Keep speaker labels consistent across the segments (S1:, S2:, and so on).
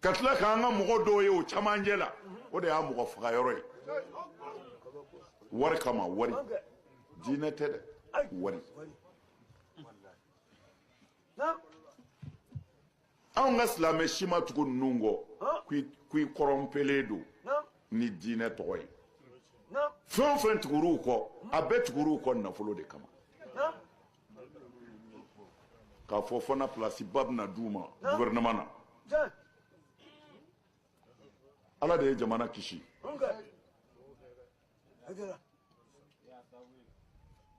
S1: ka tila k'an ka mɔgɔ dɔw ye o camancɛ la o de y'a mɔgɔ faga yɔrɔ ye wari kama wari diinɛ tɛ dɛ wari anw ka silamɛ si ma tugu ninnu kɔ k'i kɔrɔnpelen don ni diinɛ tɔgɔ ye fɛn o fɛn tugur'u kɔ a bɛɛ tugur'u kɔ nafolo de kama k'a fɔ fana place ba bɛna d'u ma gouvernement na ala de ye jamana kisi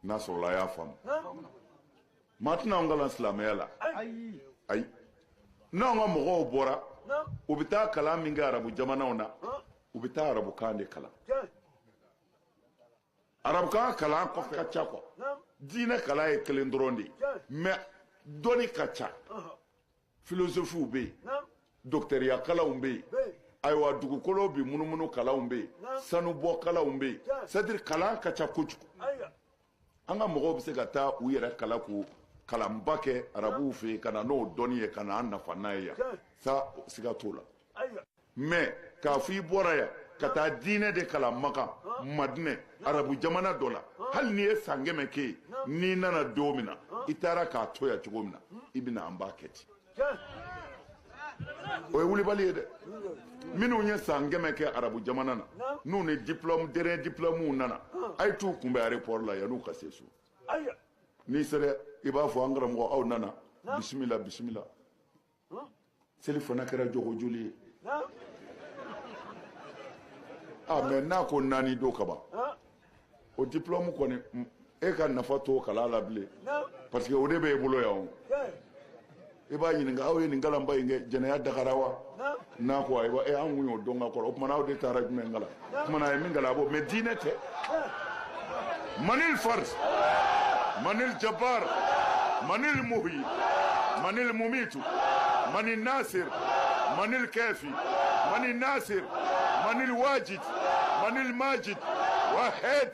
S1: n'a sɔrɔla a y'a faamu maa tɛna anw kalan silamɛya la ayi n'anw ka mɔgɔw bɔra u bɛ taa kalan min kɛ arabu jamanaw na u bɛ taa arabukan de kalan arabukan kalan kɔfɛ ka ca quoi diinɛ kalan ye kelen dɔrɔn de ye mais dɔnni ka ca philosophiw bɛ yen docteuriya kalanw bɛ yen ayiwa dugukolo bi munumunu kalanw bɛ yen sanubɔ kalanw bɛ yen c'est à dire kalan ka ca kojugu an ka mɔgɔw bɛ se ka taa u yɛrɛ kalan k'u kalanba kɛ arabuw fɛ yen ka na n'o dɔnni ye ka na an nafa n'a ye yan sa siga t'o la mais k'a fɔ i bɔra yan ka taa diinɛ de kalan Maka Madinɛ arabu jamana dɔ la hali n'i ye san 100 kɛ yen n'i nana don min na i taara k'a to yan cogo min na i bɛna an b'a kɛ ten o ye wulibali ye dɛ minnu ye san 100 kɛ arabu jamana na n'u ni diplôme dernier diplôme nana a ye t'u kunbɛn aéroport la yan'u ka se so n'i sera i b'a fɔ an karamɔgɔ aw nana bisimila bisimila seli fana kɛra jogo joli ye mais n'a ko naani don ka ban o diplôme kɔni e ka nafa t'o kalan la bilen parce que o de b'e bolo yan o i b'a ɲininka aw ye nin kalanba in kɛ jɛnɛya dagara wa n'a ko ayiwa an kun y'o dɔn ka kɔrɔ o kumana aw de taara jumɛn kalan o kumana a ye min kalan a b'o mais diinɛ tɛ manil fars manil jabbar manil muhyi manil mumitu manil nasir manil kafi manil nasir manil wajid manil majid wahid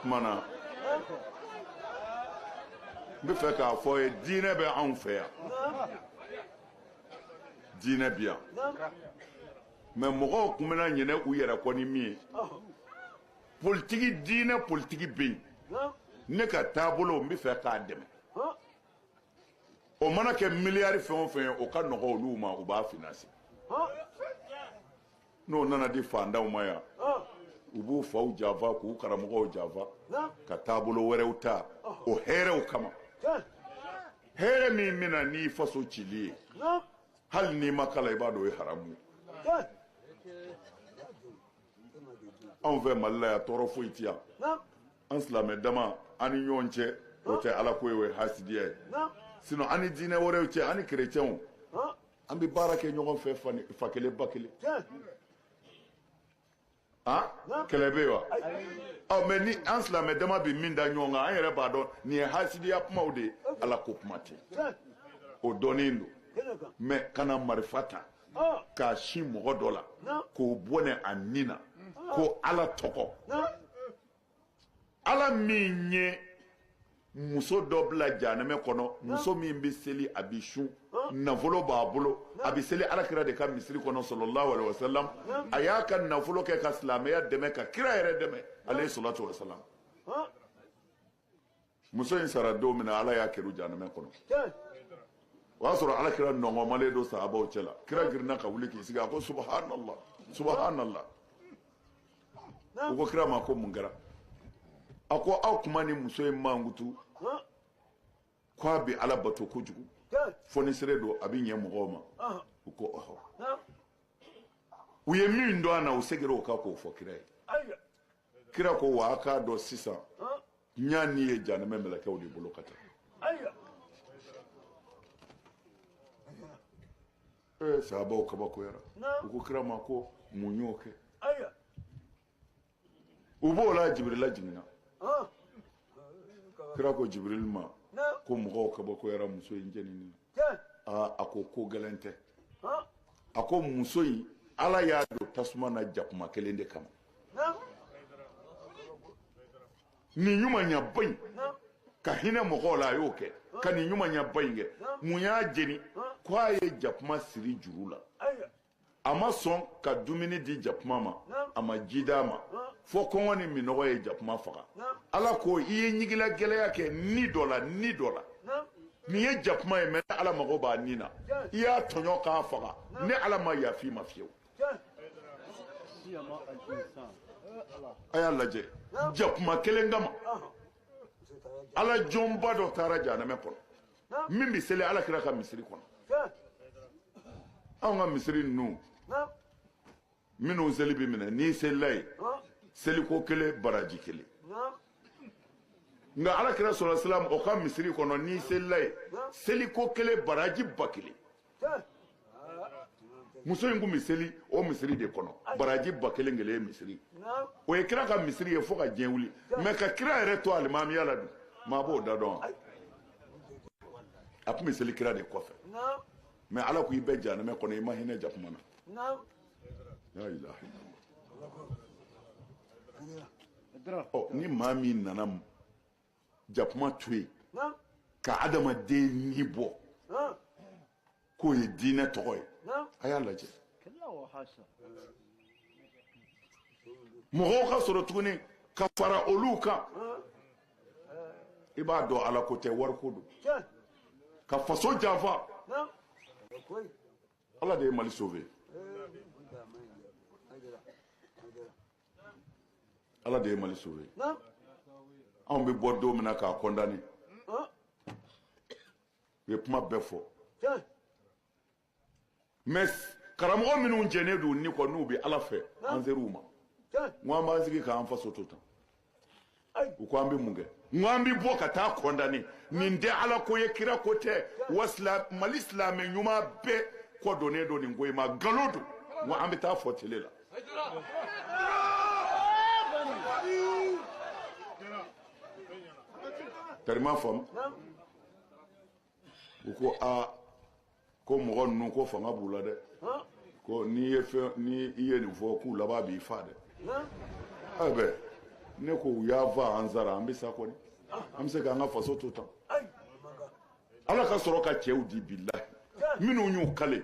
S1: mana n bɛ fɛ k'a fɔ ye diinɛ bɛ anw fɛ yan diinɛ bi yan mais mɔgɔw tun bɛna ɲinɛ u yɛrɛ kɔ ni min ye politiki diinɛ politiki bɛ yen ne ka taabolo n bɛ fɛ k'a dɛmɛ o mana kɛ miliyari fɛn o fɛn ye o ka nɔgɔ olu ma u b'a financer n'o nana di fantanw ma yan u b'u faw janfa k'u karamɔgɔw janfa ka taabolo wɛrɛw ta o hɛrɛw kama hɛrɛ min bɛna n'i faso cili ye hali n'i ma kala i b'a dɔn o ye haramu ye anw fɛ Mali la yan tɔɔrɔ foyi tɛ yan an silamɛ dama an ni ɲɔgɔn cɛ o tɛ ala ko ye o ye hasidiya ye sinon an ni diinɛ wɛrɛw cɛ an ni kerecɛnw an bɛ baara kɛ ɲɔgɔn fɛ fa kelen ba kelen kɛlɛ bɛ yen wa mais ni an silamɛ dama bɛ min da ɲɔgɔn kan an yɛrɛ b'a dɔn nin ye hasidiya kumaw de ye ala ko kuma tɛ o dɔnnen don mais kana marifa ta k'a sin mɔgɔ dɔ la k'o bɔnɛ a nin na ko ala tɔgɔ ala min ye muso dɔ bila jahanɛmɛ kɔnɔ muso min bɛ seli a bɛ sun nafolo b'a bolo a bɛ seli alakira de ka misiri kɔnɔ sallallahu alaihi wasallam a y'a ka nafolo kɛ ka silamɛya dɛmɛ ka kira yɛrɛ dɛmɛ alayhi salatu wasalam muso in sara don min na ala y'a kɛru jahanɛmɛ kɔnɔ o y'a sɔrɔ alakira nɔgɔmalen don sahabaw cɛ la kira girinna ka wuli k'i sigi a ko subhanallah subhanallah u ko kira ma ko mun kɛra a ko aw kuma ni muso in mankutu k'a bɛ ala bato kojugu fɔnisere don a bɛ ɲɛ mɔgɔw ma u ko ɔhɔ u ye min dɔn a na u segira o kan k'o fɔ kira ye kira ko wa a k'a dɔn sisan ɲa ni ye jahanɛmɛ mɛlɛkɛw de bolo ka taa sahabaw kabakoyara u ko kira ma ko mun y'o kɛ u b'o la jibirila jiginna kira ko Jibril ma ko mɔgɔw kabakoyara muso in jɛnini a ko ko gɛlɛn tɛ a ko muso in ala y'a don tasuma na jakuma kelen de kama nin ɲumanya ba in ka hinɛ mɔgɔw la a y'o kɛ ka nin ɲumanya ba in kɛ mun y'a jeni ko a ye jakuma siri juru la a ma sɔn ka dumuni di jakuma ma a ma ji d'a ma fo kɔngɔ ni minɔgɔ ye jakuma faga ala ko i ye ɲigila gɛlɛya kɛ ni dɔ la nin ye jakuma ye mɛ ne ala mago b'a nin na i y'a tɔɲɔ k'a faga ne ala ma yafi ma fiyewu a y'a lajɛ jakuma kelen kama ala jɔnba dɔ taara jahanɛmɛ kɔnɔ min bɛ seli ala kira ka misiri kɔnɔ anw ka misiri ninnu minnu seli bɛ minɛ n'i selila ye seliko kelen baraji kelen nka ala kira sɔrɔ silam o ka misiri kɔnɔ n'i selila ye seliko kelen baraji ba kelen muso in kun bɛ seli o misiri de kɔnɔ baraji ba kelen kelen ye misiri o ye kira ka misiri ye fo ka diɲɛ wuli mɛ ka kira yɛrɛ to alimamiya la dun maa b'o da dɔn a tun bɛ seli kira de kɔfɛ mɛ ala ko i bɛ jahanɛmɛ kɔnɔ i ma hinɛ jakuma na ya ilahi ɔ ni maa min nana jakuma to yen ka adamaden ni bɔ k'o ye diinɛ tɔgɔ ye a y'a lajɛ mɔgɔw ka sɔrɔ tuguni ka fara olu kan i b'a dɔn ala ko tɛ wariko don ka faso janfa ala de ye mali sauver ala de ye mali sauver anw bɛ bɔ don min na k'a condamner u ye kuma bɛɛ fɔ mais karamɔgɔ minnu jɛnnen don ni kɔ n'u bɛ ala fɛ an ser'u ma n ko an b'an sigi k'an faso to tan u ko an bɛ mun kɛ n ko an bɛ bɔ ka taa condamner nin tɛ ala ko ye kira ko tɛ wa mali silamɛ ɲuman bɛɛ kɔdonnen don nin ko in ma nkalon don n ko an bɛ taa fɔ tele la tɛrima faamu u ko aa ko mɔgɔ ninnu ko fanga b'u la dɛ ko ni i ye nin fɔ k'u laban b'i fa dɛ ɛbɛ ne ko u y'a fa an sara an bɛ sa kɔni an bɛ se k'an ka faso to tan ala ka sɔrɔ ka cɛw di bilahi minnu y'u kale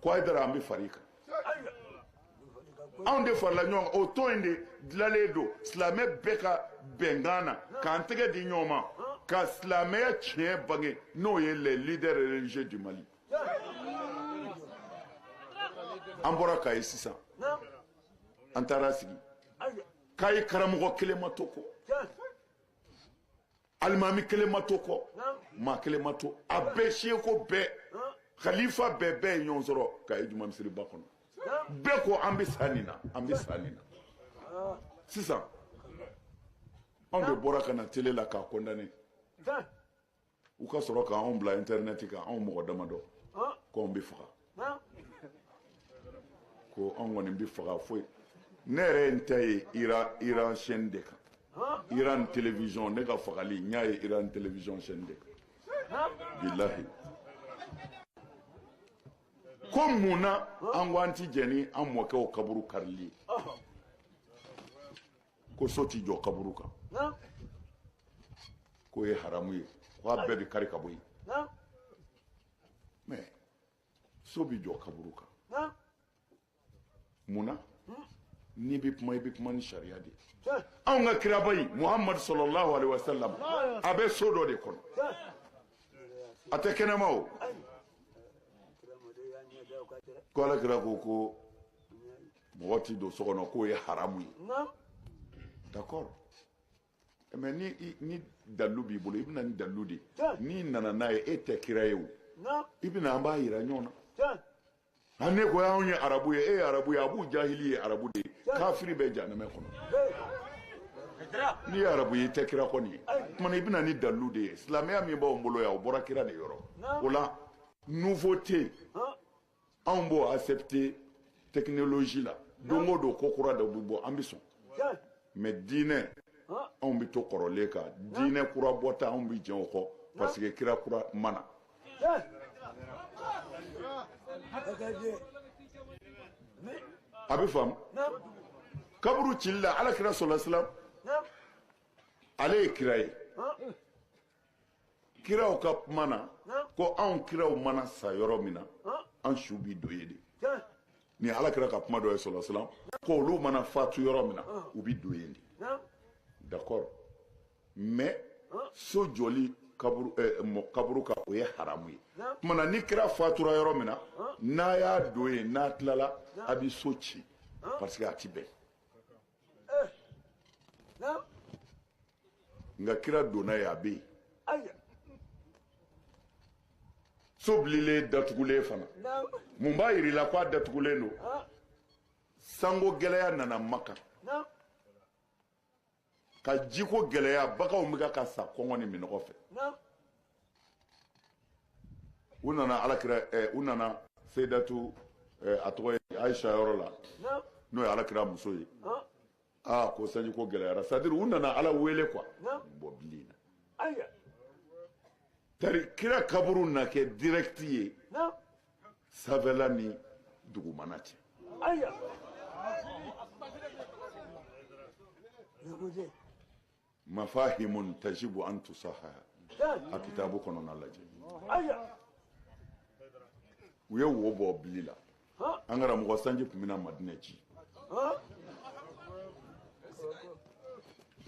S1: ko a ye dara an bɛ far'i kan anw de farala ɲɔgɔn kan o tɔn in de dilanlen don silamɛ bɛɛ ka bɛnkan na k'an tɛgɛ di ɲɔgɔn ma ka silamɛya tiɲɛ bange n'o ye les leaders religieux du Mali an bɔra Kayi sisan an taara sigi Kayi karamɔgɔ kelen ma to kɔ alimami kelen ma to kɔ maa kelen ma to a bɛɛ seko bɛɛ khalifa bɛɛ ye ɲɔgɔn sɔrɔ Kayi juma misiriba kɔnɔ bɛɛ ko an bɛ sa nin na an bɛ sa nin na sisan anw de bɔra ka na tele la k'a condamner u ka sɔrɔ k'anw bila internet kan anw mɔgɔ damadɔ ko anw bɛ faga ko anw kɔni bɛ faga foyi ne yɛrɛ n ta ye Iran chaîne de kan Iran télévision ne ka fagali n y'a ye Iran télévision chaîne de kan bilahi ko mun na an ko an ti jɛ ni an mɔkɛw kaburu karili ye ko so ti jɔ kaburu kan k'o ye haramu ye ko a bɛɛ bɛ kari ka bɔ yen mais so bɛ jɔ kaburu kan mun na n'i bɛ kuma i bɛ kuma ni sariya de ye anw ka kiraba in Muhammadu sallallahu alaihi wa sallam a bɛ so dɔ de kɔnɔ a tɛ kɛnɛma o ko ala kira ko mɔgɔ ti don so kɔnɔ k'o ye haramu ye d'accord mais ni dalu b'i bolo i bɛna ni dalu de n'i nana n'a ye e tɛ kira ye o i bɛna an b'a yira ɲɔgɔn na ne ko anw ye arabu ye e ye arabu ye abu jahili ye arabu de ye kafiri bɛ jahanɛmɛ kɔnɔ n'i ye arabu ye i tɛ kira kɔni ye kumana i bɛna ni dalu de ye silamɛya min b'anw bolo yan o bɔra kira de yɔrɔ o la nouveauté anw b'o accepter technologie la don o don ko kura dɔ bɛ bɔ an bɛ sɔn mais diinɛ anw bɛ to kɔrɔlen kan diinɛ kura bɔta anw bɛ jɛn o kɔ parce que kira kura mana abi fam kaburu cilla ala kira sallallahu alaihi wasallam ale kiraye kiraw ka mana ko an kiraw mana sa yɔrɔ min na an su bi do ye de ni ala kira ka kuma dɔ ye sallallahu alaihi wasallam ko olu mana fatu yɔrɔ min na u bi do ye de d'accord mais so joli kaburu ka o ye haramu ye kumana ni kira fatura yɔrɔ min na n'a y'a do ye n'a tilala a bi so ci parce que a ti bɛn nka kira donna ye a bɛ yen so bililen datugulen fana mun b'a yir'i ko a datugulen don sango gɛlɛya nana Maka ka jiko gɛlɛya baganw bɛ ka sa kɔngɔ ni minɔgɔ fɛ u nana alakira u nana Seydatu a tɔgɔ ye Aisha yɔrɔ la n'o ye alakira muso ye ko sanjiko gɛlɛyara c'est-à-dire u nana ala wele quoi bɔ bili na tari kira kaburu na kɛ direct ye sanfɛla ni dugumana cɛ mafahimun tajibu an tusaha a kitabu kɔnɔna lajɛ u ye wo bɔ bili la an karamɔgɔ sanji tun bɛna Madinɛ ci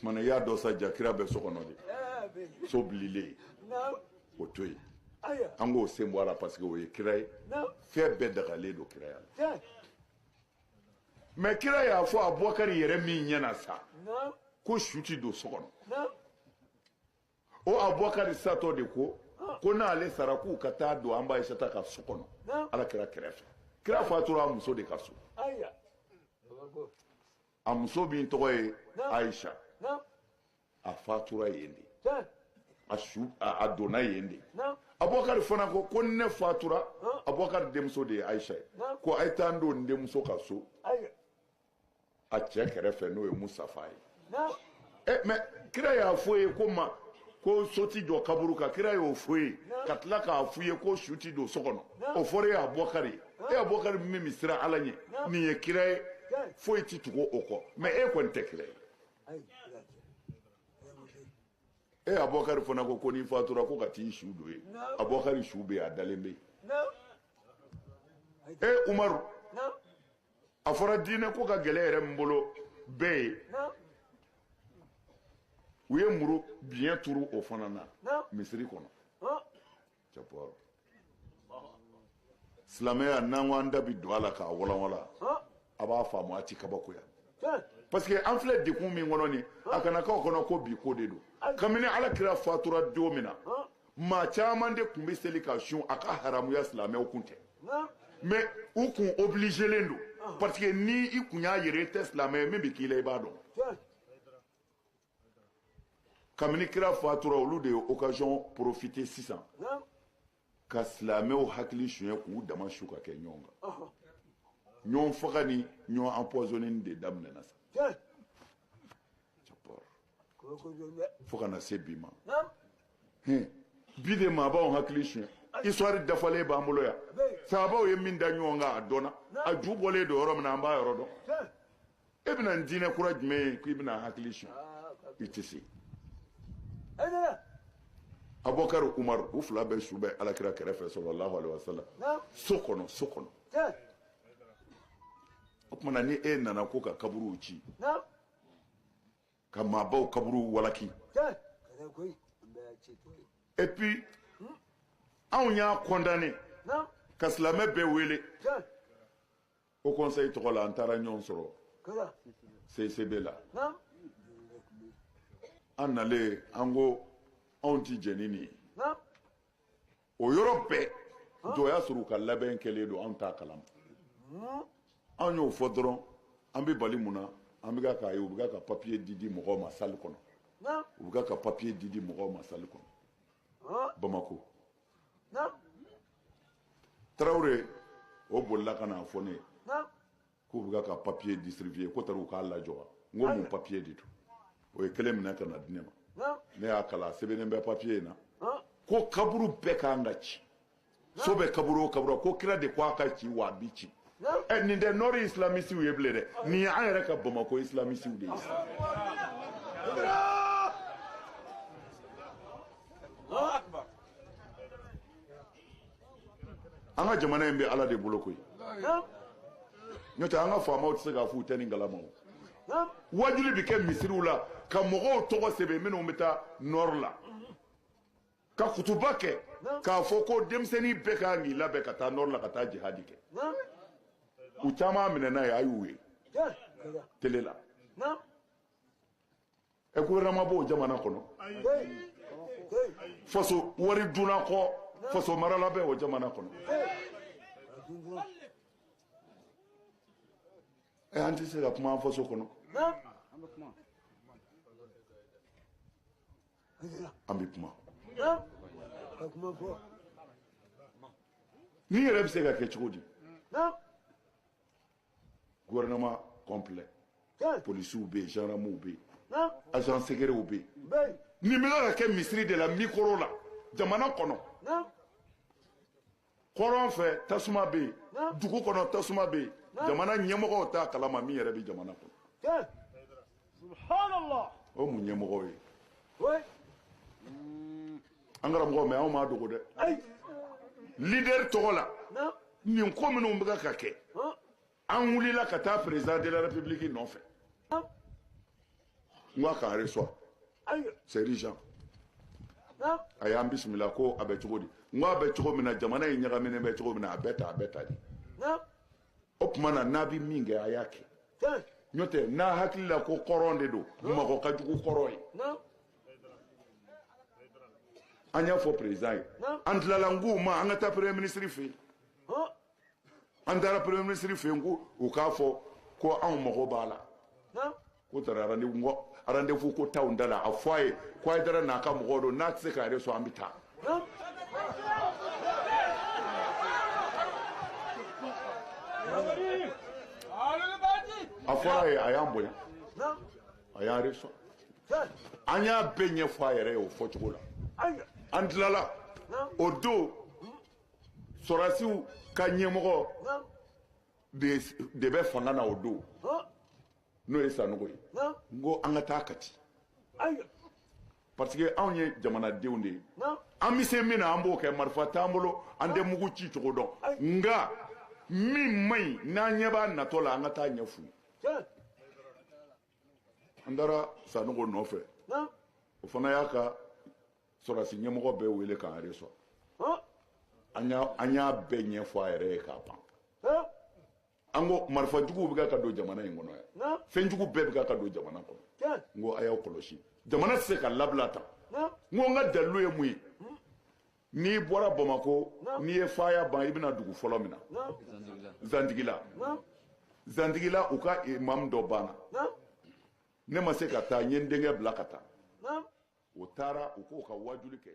S1: mana y'a dɔ sa jakira bɛ so kɔnɔ de so bililen o to yen an k'o sen bɔ a la parce que o ye kira ye fɛn bɛɛ dagalen don kiraya la mais kira y'a fɔ Abubakari yɛrɛ min ɲɛna sa ko su ti don so kɔnɔ o Abubakari satɔ de ko n'ale sara k'u ka taa don an b'a Aisata ka so kɔnɔ ala kira kɛrɛfɛ kira fatura a muso de ka so a muso min tɔgɔ ye Aisha a fatura yen de a donna yen de Abubakari fana ko ni ne fatura Abubakari denmuso de ye Aisha ye ko a ye taa n don n denmuso ka so a cɛ kɛrɛfɛ n'o ye Musafa ye mais kira y'a fɔ ye ko so ti jɔ kaburu kan kira y'o fɔ ye ka tila k'a fɔ ye ko su ti don so kɔnɔ o fɔra ye Abubakari ye Abubakari min bɛ siran ala ɲɛ nin ye kira ye foyi ti tugu o kɔ mais kɔni tɛ kira ye Abubakari fana ko n'i fatura ko ka t'i su don ye Abubakari su bɛ yen a dalen bɛ yen Umaru a fɔra diinɛ ko ka gɛlɛ yɛrɛ min bolo bɛɛ ye u ye muru biɲɛ turu o fana na misiri kɔnɔ cɛpɔrɔ silamɛya n'an ko an da bi don a la k'a walawala a b'a faamu a ti kabakoya parce que an filɛ dekun min kɔnɔ nin a kana k'aw kɔnɔ ko bi ko de don kabini ala kira fatura don min na maa caman de tun bɛ seli ka sun a ka haramuya silamɛw kun tɛ mais u kun obligelen don parce que ni i kun y'a yɛrɛ tɛ silamɛ ye min bɛ k'i la i b'a dɔn kabini kira fatura olu de ye occasion profiter sisan ka silamɛw hakili suɲɛ k'u dama su ka kɛ ɲɔgɔn kan ɲɔgɔn faga ni ɲɔgɔn empoisonner de daminɛna sa fo kana se bi ma bi de maabaw hakili suɲɛ histoire dafalen b'an bolo yan sahabaw ye min da ɲɔgɔn kan a dɔnna a ju bɔlen don yɔrɔ min na an b'a yɔrɔ dɔn e bɛna n diinɛ kura jumɛn ye k'i bɛna hakili suɲɛ i tɛ se Abubakari Umaru u fila bɛɛ su bɛ alakira kɛrɛfɛ sallallahu alaihi wasallam so kɔnɔ o tumana ni e nana ko ka kaburuw ci ka maabaw kaburu walaki et puis anw y'a condamné ka silamɛ bɛɛ wele o conseil tɔgɔ la an taara ɲɔgɔn sɔrɔ CCB la an nalen an ko anw ti jɛni nin ye o yɔrɔ bɛɛ jɔ y'a sɔrɔ u ka labɛn kɛlen don anw t'a kalama anw y'o fɔ dɔrɔn an bɛ bali mun na an bɛ k'a ye u bɛ ka papier di mɔgɔw ma salle kɔnɔ u bɛ ka papier di mɔgɔw ma salle kɔnɔ Bamako Tarawele o bolila ka na fɔ ne ye k'u bɛ ka papier distribuer ko taara u k'a lajɔ wa n ko mun papier de don o ye kelen minɛ ka na di ne ma ne y'a kalan sɛbɛnnen bɛ papier in na ko kaburu bɛɛ k'an ka ci so bɛ kaburu o kaburu ko kira de ko a ka ci wa a bi ci nin tɛ nɔri islamisiw ye bilen dɛ nin ye an yɛrɛ ka Bamako islamisiw de ye an ka jamana in bɛ Ala de bolo koyi n'o tɛ an ka faamaw tɛ se k'a fɔ u tɛ nin kalama o wajuli bɛ kɛ misiriw la ka mɔgɔw tɔgɔ sɛbɛn minnu bɛ taa nɔri la ka kutuba kɛ k'a fɔ ko denmisɛnnin bɛɛ ka k'i labɛn ka taa nɔri la ka taa jihadi kɛ u caman minɛ n'a ye a y'u ye tele la gouvernement b'o jamana kɔnɔ faso wari dunna kɔ faso marala bɛ o jamana kɔnɔ an tɛ se ka kuma an faso kɔnɔ an bɛ kuma ni yɛrɛ bɛ se ka kɛ cogo di gouvernement complet policiers bɛ yen gendarmes bɛ yen agents secrets bɛ yen nin bɛ ka kɛ misiri de la micro la jamana kɔnɔ kɔrɔn fɛ tasuma bɛ yen dugu kɔnɔ tasuma bɛ yen jamana ɲɛmɔgɔw t'a kalama min yɛrɛ bɛ jamana kɔnɔ o mun ɲɛmɔgɔw ye an karamɔgɔ mɛ anw m'a dogo dɛ leader tɔgɔ la nin ko minnu bɛ ka kɛ an wulila ka taa président de la république nɔfɛ n ko a k'an reçoit c'est urgent a y'an bisimila ko a bɛ cogo di n ko a bɛ cogo min na jamana in ɲagaminen bɛ cogo min na a bɛ ta de o tuma na n'a bɛ min kɛ a y'a kɛ n'o tɛ n'a hakili la ko kɔrɔn de don mɔgɔ ka jugu kɔrɔn ye an y'a fɔ président ye an tilala n k'u ma an ka taa premier ministre fɛ yen an taara premier ministre fɛ yen ko u k'a fɔ ko anw mago b'a la ko taara rendez-vous ko t'anw da la a fɔ a ye ko a ye dara n'a ka mɔgɔw don n'a tɛ se k'a yɛrɛ sɔrɔ an bɛ taa a fɔra a ye a y'an bonya a y'an reçoit an y'a bɛɛ ɲɛfɔ a yɛrɛ ye o fɔcogo la an tilala o don sɔrɔdasiw ka ɲɛmɔgɔ de bɛ fanga na o don n'o ye Sanogo ye n ko an ka taa Kati parce que anw ye jamanadenw de ye an bɛ se min na an b'o kɛ marifa t'an bolo an tɛ mugu ci cogo dɔn nka min man ɲi n'an ɲɛ b'a natɔ la an ka taa ɲɛ f'u ye an taara Sanogo nɔfɛ o fana y'a ka sɔrɔdasi ɲɛmɔgɔ bɛɛ wele k'an reçoit an y'a bɛɛ ɲɛfɔ a yɛrɛ ye k'a ban an ko marifajuguw bɛ ka don jamana in kɔnɔ yan fɛnjugu bɛɛ bɛ ka don jamana kɔnɔ n ko a y'aw kɔlɔsi jamana tɛ se ka labila tan n ko n ka dalilu ye mun ye n'i bɔra Bamako n'i ye faya ban i bɛna dugu fɔlɔ min na Zantigila u ka imam dɔ banna ne ma se ka taa n ye n denkɛ bila ka taa o taara u k'o ka wajuli kɛ